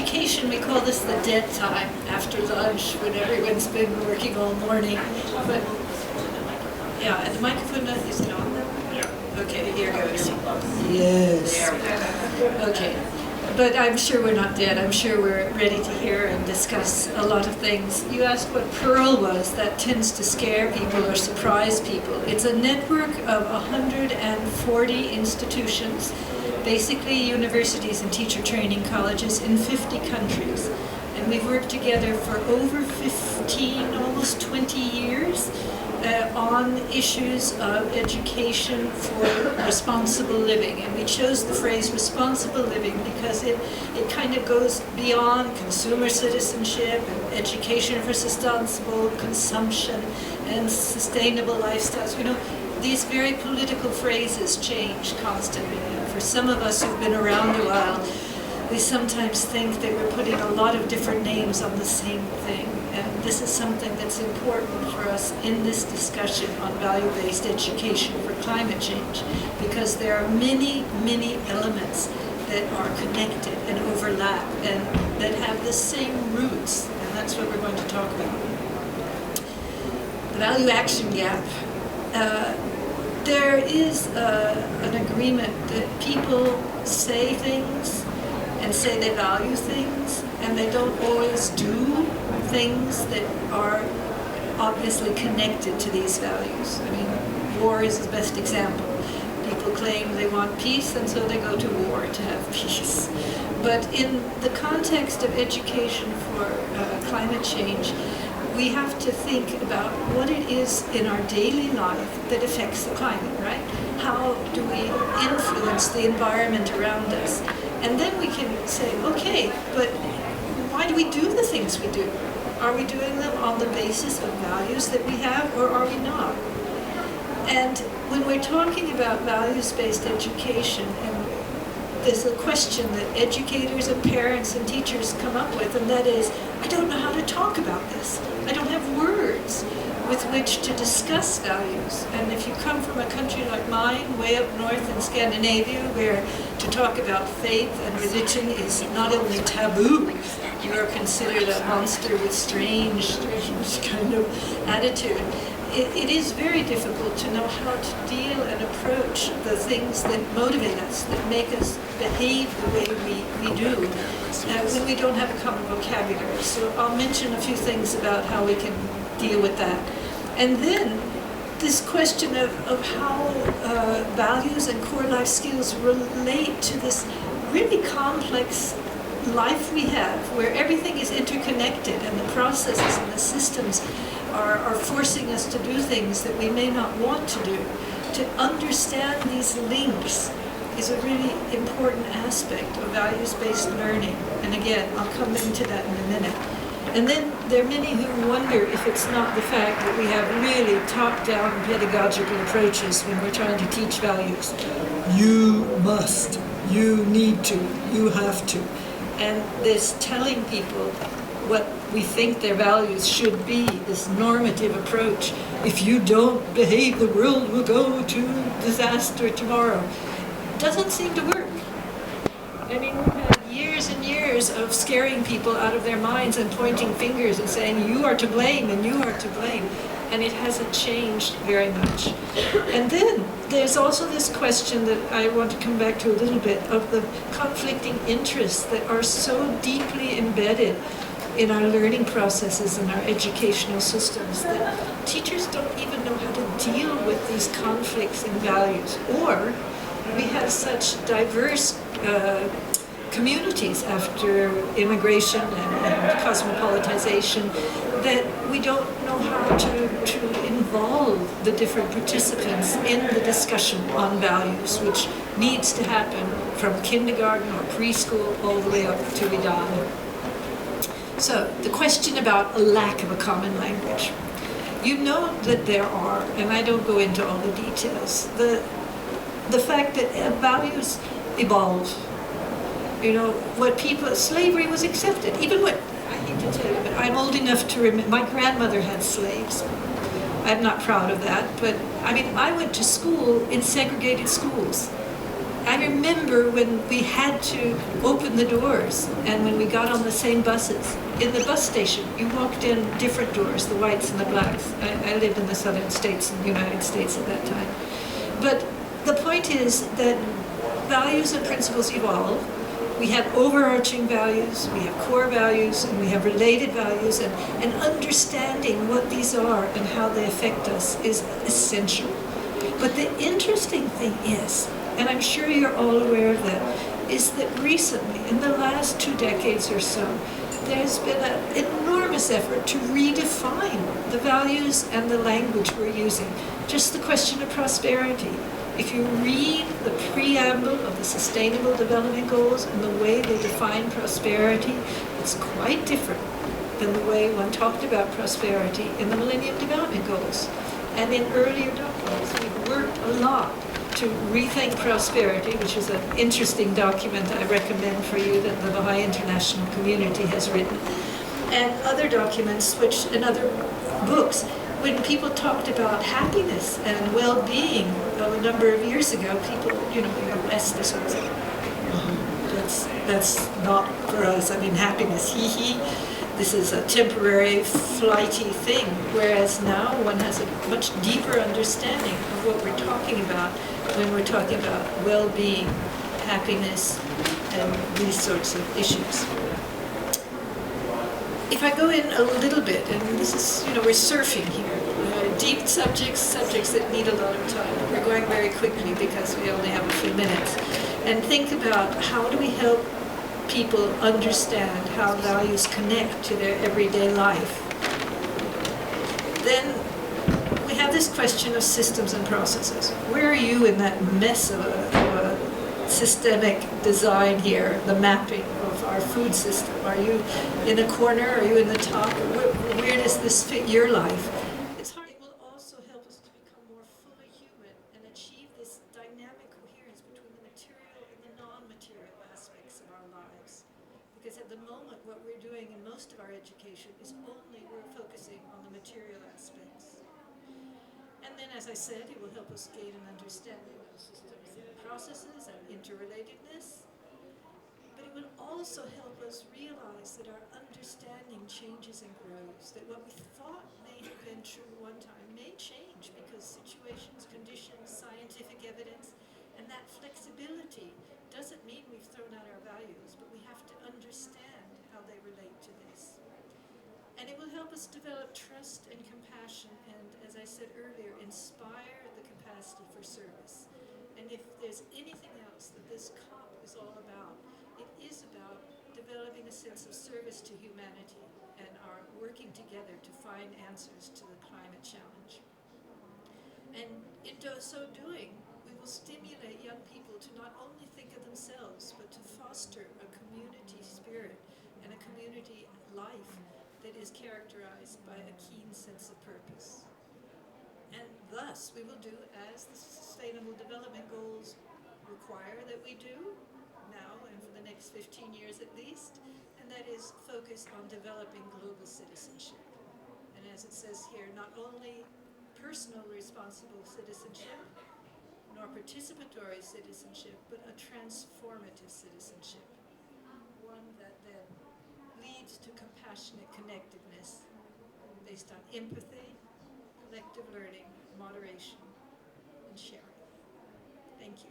education, we call this the dead time after lunch when everyone's been working all morning. But yeah, and the microphone, is it on? Yeah. Okay, here goes. Yes. Okay. But I'm sure we're not dead. I'm sure we're ready to hear and discuss a lot of things. You asked what PERL was. That tends to scare people or surprise people. It's a network of 140 institutions, basically universities and teacher training colleges in 50 countries. And we've worked together for over 15, almost 20 years on issues of education for responsible living. And we chose the phrase responsible living because it kind of goes beyond consumer citizenship and education for responsible consumption and sustainable lifestyles. You know, these very political phrases change constantly. And for some of us who've been around a while, we sometimes think that we're putting a lot of different names on the same thing. And this is something that's important for us in this discussion on value-based education for climate change, because there are many, many elements that are connected and overlap and that have the same roots. And that's what we're going to talk about. The value action gap. There is an agreement that people say things and say they value things, and they don't always do things that are obviously connected to these values. I mean, war is the best example. People claim they want peace, and so they go to war to have peace. But in the context of education for climate change, we have to think about what it is in our daily life that affects the climate, right? How do we influence the environment around us? And then we can say, okay, but why do we do the things we do? Are we doing them on the basis of values that we have, or are we not? And when we're talking about values-based education, and there's a question that educators and parents and teachers come up with, and that is, I don't know how to talk about this. I don't have words with which to discuss values. And if you come from a country like mine, way up north in Scandinavia, where to talk about faith and religion is not only taboo, you are considered a monster with strange kind of attitude. It is very difficult to know how to deal and approach the things that motivate us, that make us behave the way we do, when we don't have a common vocabulary. So I'll mention a few things about how we can deal with that. And then this question of how values and core life skills relate to this really complex life we have, where everything is interconnected and the processes and the systems are forcing us to do things that we may not want to do. To understand these links is a really important aspect of values-based learning. And again, I'll come into that in a minute. And then there are many who wonder if it's not the fact that we have really top-down pedagogical approaches when we're trying to teach values. You must, you need to, you have to. And this telling people what we think their values should be, this normative approach. If you don't behave, the world will go to disaster tomorrow. Doesn't seem to work. I mean, we've had years and years of scaring people out of their minds and pointing fingers and saying, you are to blame and you are to blame. And it hasn't changed very much. And then there's also this question that I want to come back to a little bit of the conflicting interests that are so deeply embedded in our learning processes and our educational systems that teachers don't even know how to deal with these conflicts in values. Or we have such diverse communities after immigration and cosmopolitization that we don't know how to involve the different participants in the discussion on values, which needs to happen from kindergarten or preschool all the way up to we die. So the question about a lack of a common language. You know that there are, and I don't go into all the details, the fact that values evolve. You know, what people, slavery was accepted. Even what, I hate to tell you, but I'm old enough to remember, my grandmother had slaves. I'm not proud of that, but I mean, I went to school in segregated schools. I remember remember when we had to open the doors and when we got on the same buses. In the bus station, you walked in different doors, the whites and the blacks. I lived in the southern states in the United States at that time. But the point is that values and principles evolve. We have overarching values, we have core values, and we have related values, and understanding what these are and how they affect us is essential. But the interesting thing is, and I'm sure you're all aware of that, is that recently, in the last 2 decades or so, there's been an enormous effort to redefine the values and the language we're using. Just the question of prosperity. If you read the preamble of the Sustainable Development Goals and the way they define prosperity, it's quite different than the way one talked about prosperity in the Millennium Development Goals. And in earlier documents, we've worked a lot to rethink prosperity, which is an interesting document I recommend for you that the Baha'i International Community has written, and other documents and other books. When people talked about happiness and well-being a number of years ago, people, in the West, this was that's not for us. I mean, happiness, this is a temporary, flighty thing. Whereas now one has a much deeper understanding of what we're talking about when we're talking about well-being, happiness, and these sorts of issues. If I go in a little bit, and this is, we're surfing here, deep subjects that need a lot of time. We're going very quickly because we only have a few minutes. And think about how do we help people understand how values connect to their everyday life. Then we have this question of systems and processes. Where are you in that mess of a systemic design here, the mapping of our food system? Are you in a corner? Are you in the top? Where does this fit your life? It's hard. It will also help us to become more fully human and achieve this dynamic coherence between the material and the non-material aspects of our lives. Because at the moment, what we're doing in most of our education is we're focusing on the material aspects. And then, as I said, it will help us gain an understanding of systems and processes and interrelatedness. But it will also help us realize that our understanding changes and grows, that what we thought may have been true one time may change because situations, conditions, scientific evidence, and that flexibility doesn't mean we've thrown out our values, but we have to understand how they relate to this. And it will help us develop trust and compassion and, as I said earlier, inspire the capacity for service. And if there's anything else that this COP is all about, it is about developing a sense of service to humanity and our working together to find answers to the climate challenge. And in so doing, we will stimulate young people to not only think of themselves, but to foster a community spirit and a community life that is characterized by a keen sense of purpose. And thus, we will do as the Sustainable Development Goals require that we do, now and for the next 15 years at least, and that is focus on developing global citizenship. And as it says here, not only personal responsible citizenship, nor participatory citizenship, but a transformative citizenship, one that then leads to compassionate connectedness based on empathy, collective learning, moderation, and sharing. Thank you.